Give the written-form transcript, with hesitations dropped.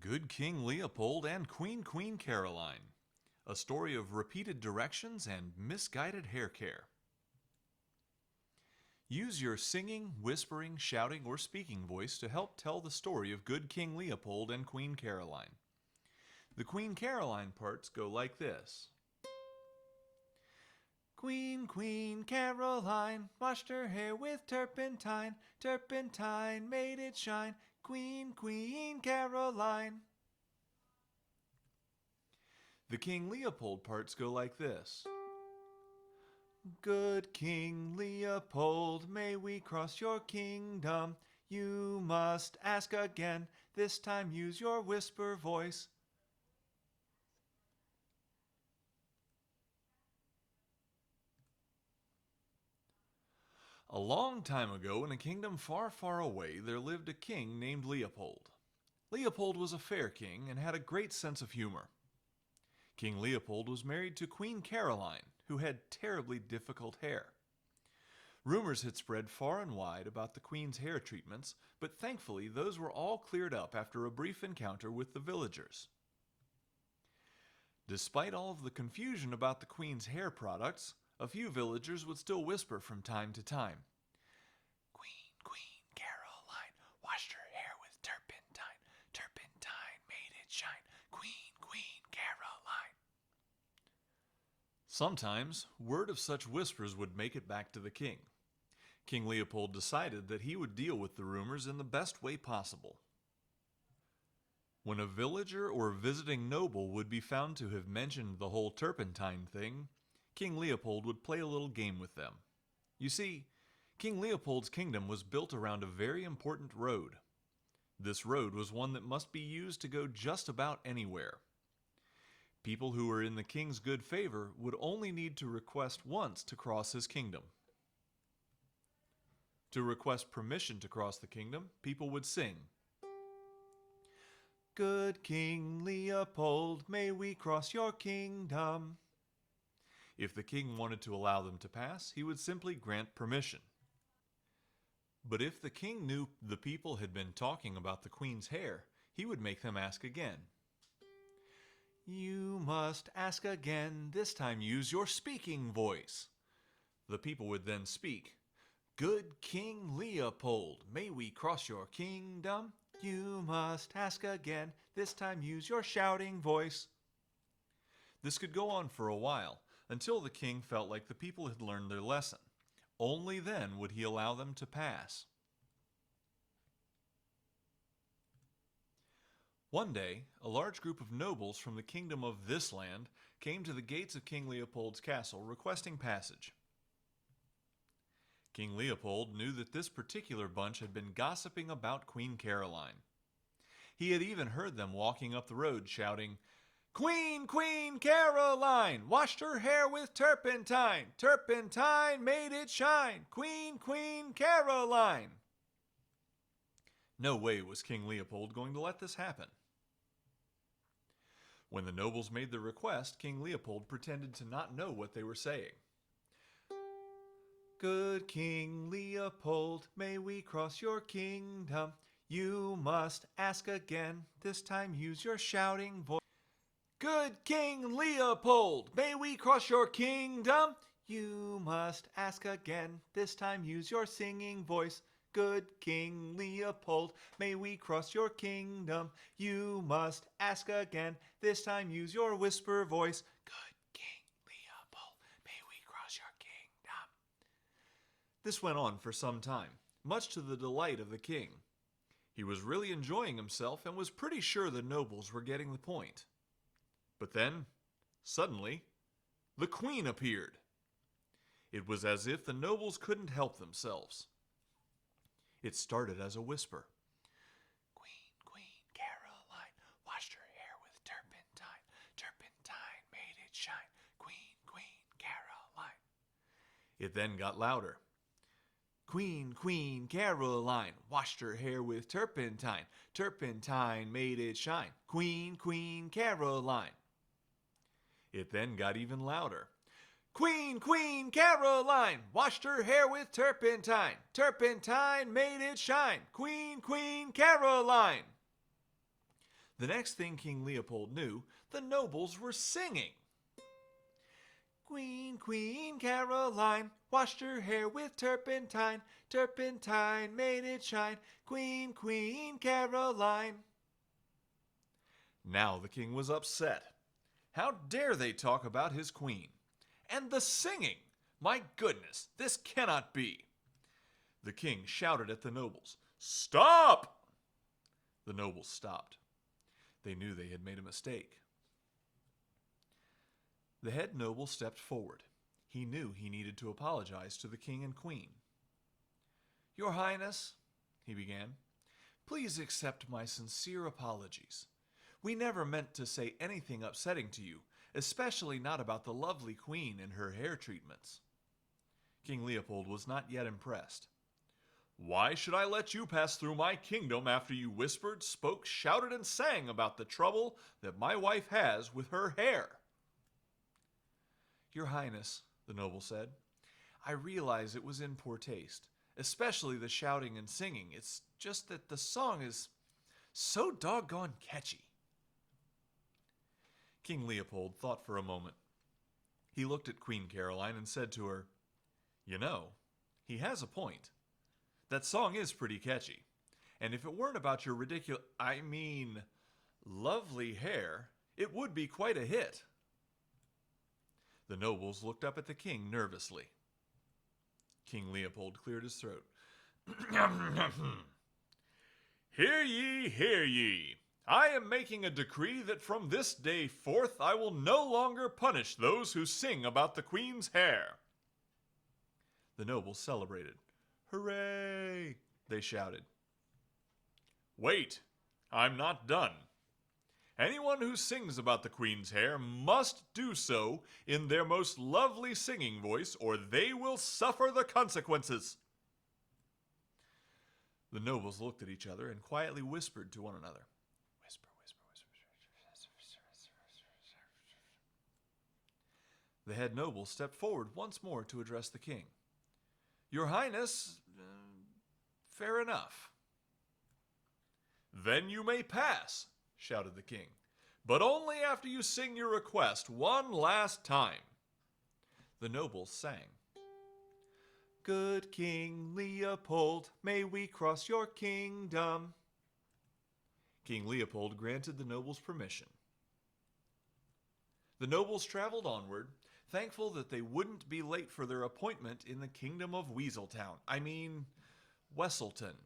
Good King Leopold and Queen Caroline. A story of repeated directions and misguided hair care. Use your singing, whispering, shouting, or speaking voice to help tell the story of Good King Leopold and Queen Caroline. The Queen Caroline parts go like this. Queen Caroline, washed her hair with turpentine. Turpentine made it shine. Queen Caroline. The King Leopold parts go like this. Good King Leopold, may we cross your kingdom? You must ask again, this time use your whisper voice. A long time ago, in a kingdom far away, there lived a king named Leopold. Leopold was a fair king and had a great sense of humor. King Leopold was married to Queen Caroline, who had terribly difficult hair. Rumors had spread far and wide about the queen's hair treatments, but thankfully those were all cleared up after a brief encounter with the villagers. Despite all of the confusion about the queen's hair products, a few villagers would still whisper from time to time. Queen Caroline washed her hair with turpentine. Turpentine made it shine. Queen Caroline. Sometimes, word of such whispers would make it back to the king. King Leopold decided that he would deal with the rumors in the best way possible. When a villager or visiting noble would be found to have mentioned the whole turpentine thing, King Leopold would play a little game with them. You see, King Leopold's kingdom was built around a very important road. This road was one that must be used to go just about anywhere. People who were in the king's good favor would only need to request once to cross his kingdom. To request permission to cross the kingdom, people would sing, Good King Leopold, may we cross your kingdom? If the king wanted to allow them to pass, he would simply grant permission. But if the king knew the people had been talking about the queen's hair, he would make them ask again. You must ask again, this time use your speaking voice. The people would then speak, Good King Leopold, may we cross your kingdom? You must ask again, this time use your shouting voice. This could go on for a while, until the king felt like the people had learned their lesson. Only then would he allow them to pass. One day, a large group of nobles from the kingdom of this land came to the gates of King Leopold's castle requesting passage. King Leopold knew that this particular bunch had been gossiping about Queen Caroline. He had even heard them walking up the road shouting, Queen Caroline, washed her hair with turpentine. Turpentine made it shine. Queen Caroline. No way was King Leopold going to let this happen. When the nobles made the request, King Leopold pretended to not know what they were saying. Good King Leopold, may we cross your kingdom? You must ask again, this time use your shouting voice. Good King Leopold, may we cross your kingdom? You must ask again, this time use your singing voice. Good King Leopold, may we cross your kingdom? You must ask again, this time use your whisper voice. Good King Leopold, may we cross your kingdom? This went on for some time, much to the delight of the king. He was really enjoying himself and was pretty sure the nobles were getting the point. But then, suddenly, the queen appeared. It was as if the nobles couldn't help themselves. It started as a whisper. Queen Caroline washed her hair with turpentine. Turpentine made it shine. Queen Caroline. It then got louder. Queen Caroline washed her hair with turpentine. Turpentine made it shine. Queen Caroline. It then got even louder. Queen Caroline washed her hair with turpentine. Turpentine made it shine. Queen Caroline. The next thing King Leopold knew, the nobles were singing. Queen, Queen Caroline, washed her hair with turpentine. Turpentine made it shine. Queen, Queen Caroline. Now the king was upset. How dare they talk about his queen? And the singing! My goodness, this cannot be. The king shouted at the nobles, "Stop!" The nobles stopped. They knew they had made a mistake. The head noble stepped forward. He knew he needed to apologize to the king and queen. "Your Highness," he began, "please accept my sincere apologies. We never meant to say anything upsetting to you, especially not about the lovely queen and her hair treatments." King Leopold was not yet impressed. "Why should I let you pass through my kingdom after you whispered, spoke, shouted, and sang about the trouble that my wife has with her hair?" "Your Highness," the noble said, "I realize it was in poor taste, especially the shouting and singing. It's just that the song is so doggone catchy." King Leopold thought for a moment. He looked at Queen Caroline and said to her, "You know, he has a point. That song is pretty catchy. And if it weren't about your lovely hair, it would be quite a hit." The nobles looked up at the king nervously. King Leopold cleared his throat. "Hear ye, hear ye. I am making a decree that from this day forth I will no longer punish those who sing about the queen's hair." The nobles celebrated. "Hooray!" they shouted. "Wait, I'm not done. Anyone who sings about the queen's hair must do so in their most lovely singing voice, or they will suffer the consequences." The nobles looked at each other and quietly whispered to one another. Whisper, whisper, whisper. The head noble stepped forward once more to address the king. "Your Highness, fair enough." "Then you may pass," shouted the king, "but only after you sing your request one last time." The nobles sang. "Good King Leopold, may we cross your kingdom?" King Leopold granted the nobles permission. The nobles traveled onward, thankful that they wouldn't be late for their appointment in the kingdom of Weaseltown. Wesselton.